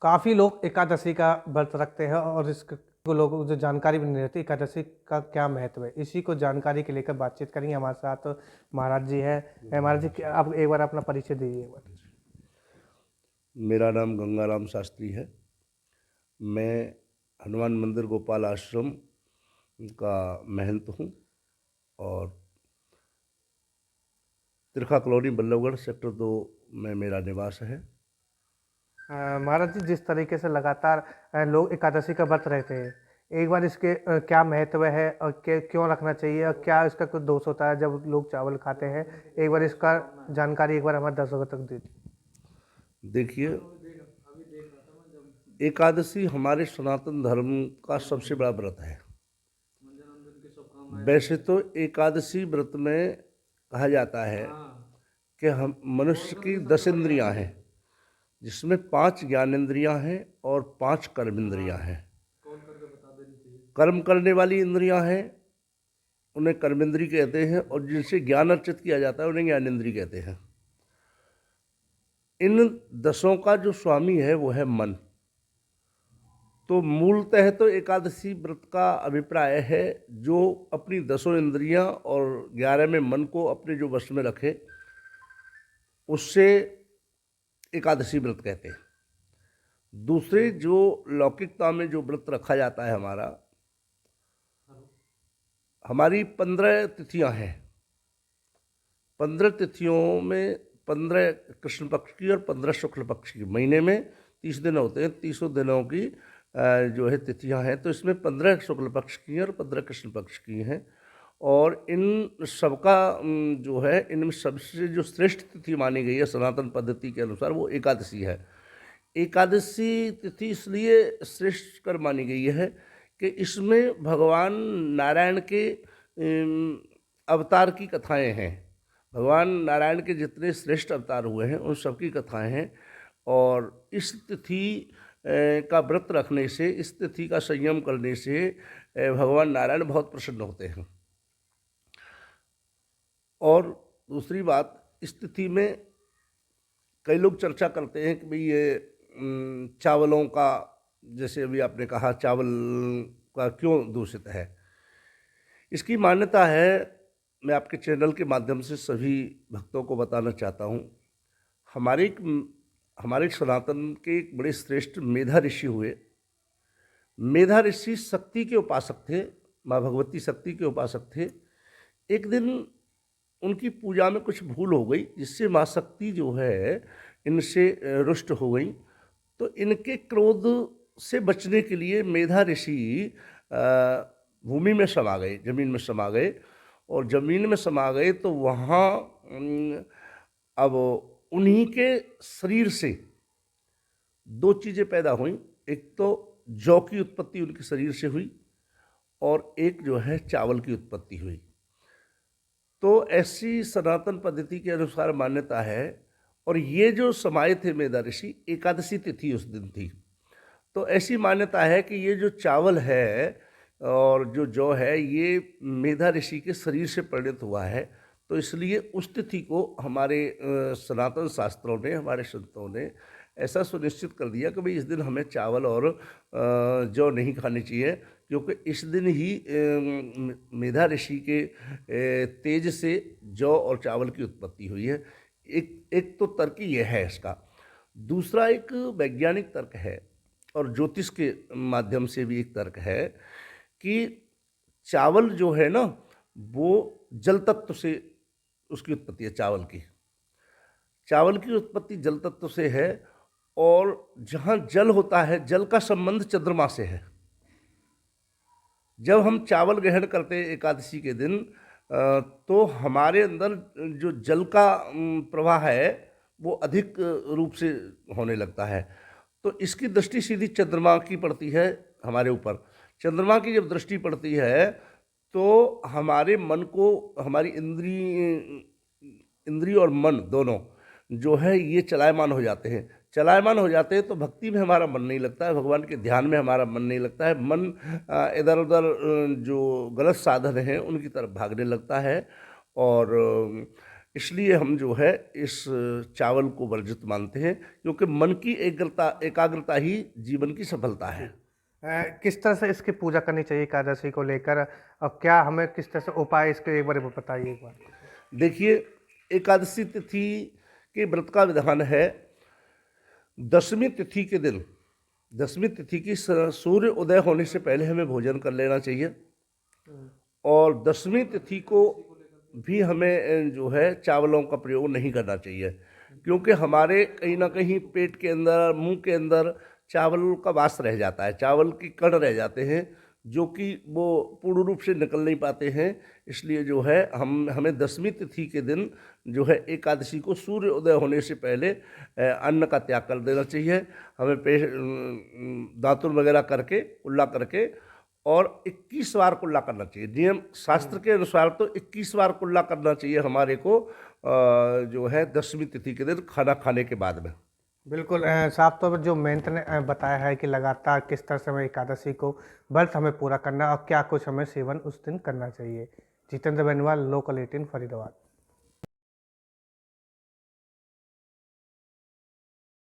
काफ़ी लोग एकादशी का व्रत रखते हैं और इसको लोगों को जो जानकारी भी नहीं रहती एकादशी का क्या महत्व है। इसी को जानकारी के लेकर बातचीत करेंगे। हमारे साथ महाराज जी हैं। महाराज जी, आप एक बार अपना परिचय दीजिए एक बार। मेरा नाम गंगाराम शास्त्री है। मैं हनुमान मंदिर गोपाल आश्रम का महंत हूँ और तिरखा कॉलोनी बल्लभगढ़ सेक्टर 2 में मेरा निवास है। महाराज जी, जिस तरीके से लगातार लोग एकादशी का व्रत रहते हैं, एक बार इसके क्या महत्व है और क्यों रखना चाहिए और क्या इसका कुछ दोष होता है जब लोग चावल खाते हैं, एक बार इसका जानकारी एक बार हमारे दर्शकों तक दीजिए। देखिए, एकादशी हमारे सनातन धर्म का सबसे बड़ा व्रत है। वैसे तो एकादशी व्रत में कहा जाता है कि हम मनुष्य की 10 इंद्रियां हैं, जिसमें 5 ज्ञानेंद्रियां हैं और 5 कर्मेंद्रियां हैं। कर्म करने वाली इंद्रियां हैं उन्हें कर्मेंद्रिय कहते हैं और जिनसे ज्ञान अर्जित किया जाता है उन्हें ज्ञानेंद्रिय कहते हैं। इन 10 का जो स्वामी है वो है मन। तो मूलतः तो एकादशी व्रत का अभिप्राय है जो अपनी 10 इंद्रियां और 11 में मन को अपने जो वश में रखे, उससे एकादशी व्रत कहते हैं। दूसरे जो लौकिकता में जो व्रत रखा जाता है हमारी 15 तिथियां हैं। 15 तिथियों में 15 कृष्ण पक्ष की और 15 शुक्ल पक्ष की, महीने में 30 दिन होते हैं। 30 दिनों की जो है तिथियां हैं, तो इसमें 15 शुक्ल पक्ष की और 15 कृष्ण पक्ष की हैं। और इन सबका जो है, इनमें सबसे जो श्रेष्ठ तिथि मानी गई है सनातन पद्धति के अनुसार वो एकादशी है। एकादशी तिथि इसलिए श्रेष्ठ कर मानी गई है कि इसमें भगवान नारायण के अवतार की कथाएं हैं। भगवान नारायण के जितने श्रेष्ठ अवतार हुए हैं उन सबकी कथाएं हैं। और इस तिथि का व्रत रखने से, इस तिथि का संयम करने से भगवान नारायण बहुत प्रसन्न होते हैं। और दूसरी बात, इस तिथि में कई लोग चर्चा करते हैं कि भाई ये चावलों का, जैसे अभी आपने कहा चावल का क्यों दूषित है। इसकी मान्यता है, मैं आपके चैनल के माध्यम से सभी भक्तों को बताना चाहता हूँ। हमारे सनातन के एक बड़े श्रेष्ठ मेधा ऋषि हुए। मेधा ऋषि शक्ति के उपासक थे, माँ भगवती शक्ति के उपासक थे। एक दिन उनकी पूजा में कुछ भूल हो गई, जिससे माँ शक्ति जो है इनसे रुष्ट हो गई। तो इनके क्रोध से बचने के लिए मेधा ऋषि भूमि में समा गए, जमीन में समा गए। और जमीन में समा गए तो वहाँ अब उन्हीं के शरीर से 2 चीज़ें पैदा हुई। एक तो जौ की उत्पत्ति उनके शरीर से हुई और एक जो है चावल की उत्पत्ति हुई। तो ऐसी सनातन पद्धति के अनुसार मान्यता है। और ये जो समाये थे मेधा ऋषि, एकादशी तिथि उस दिन थी। तो ऐसी मान्यता है कि ये जो चावल है और जो जौ है ये मेधा ऋषि के शरीर से परिणत हुआ है। तो इसलिए उस तिथि को हमारे सनातन शास्त्रों ने, हमारे संतों ने ऐसा सुनिश्चित कर दिया कि भाई इस दिन हमें चावल और जौ नहीं खानी चाहिए, क्योंकि इस दिन ही मेधा ऋषि के तेज से जौ और चावल की उत्पत्ति हुई है। एक तो तर्क ये है इसका। दूसरा एक वैज्ञानिक तर्क है और ज्योतिष के माध्यम से भी एक तर्क है कि चावल जो है ना, वो जल तत्व से उसकी उत्पत्ति है। चावल की उत्पत्ति जल तत्व से है। और जहाँ जल होता है, जल का संबंध चंद्रमा से है। जब हम चावल ग्रहण करते हैं एकादशी के दिन, तो हमारे अंदर जो जल का प्रवाह है वो अधिक रूप से होने लगता है। तो इसकी दृष्टि सीधी चंद्रमा की पड़ती है हमारे ऊपर। चंद्रमा की जब दृष्टि पड़ती है तो हमारे मन को, हमारी इंद्रिय और मन दोनों जो है ये चलायमान हो जाते हैं। चलायमान हो जाते हैं तो भक्ति में हमारा मन नहीं लगता है, भगवान के ध्यान में हमारा मन नहीं लगता है। मन इधर उधर जो गलत साधन हैं उनकी तरफ भागने लगता है। और इसलिए हम जो है इस चावल को वर्जित मानते हैं, क्योंकि मन की एकाग्रता ही जीवन की सफलता है। किस तरह से इसकी पूजा करनी चाहिए एकादशी को लेकर, और क्या हमें किस तरह से उपाय इसके एक बार बताइए एक बार। देखिए, एकादशी तिथि के व्रत का विधान है, दसवीं तिथि के दिन, दसवीं तिथि की सूर्य उदय होने से पहले हमें भोजन कर लेना चाहिए, और दसवीं तिथि को भी हमें जो है चावलों का प्रयोग नहीं करना चाहिए, क्योंकि हमारे कहीं ना कहीं पेट के अंदर, मुंह के अंदर चावल का वास रह जाता है, चावल की कण रह जाते हैं, जो कि वो पूर्ण रूप से निकल नहीं पाते हैं। इसलिए जो है हमें दसवीं तिथि के दिन जो है एकादशी को सूर्य उदय होने से पहले अन्न का त्याग कर देना चाहिए। हमें दातुन वगैरह करके, कुल्ला करके, और 21 बार कुल्ला करना चाहिए। नियम शास्त्र के अनुसार तो 21 बार कुल्ला करना चाहिए हमारे को, जो है दसवीं तिथि के दिन खाना खाने के बाद में। बिल्कुल, साफ तौर पर जो मंत्र ने बताया है कि लगातार किस तरह से हमें एकादशी को व्रत हमें पूरा करना और क्या कुछ हमें सेवन उस दिन करना चाहिए। जितेंद्र बेनीवाल, लोकल 18 फरीदाबाद।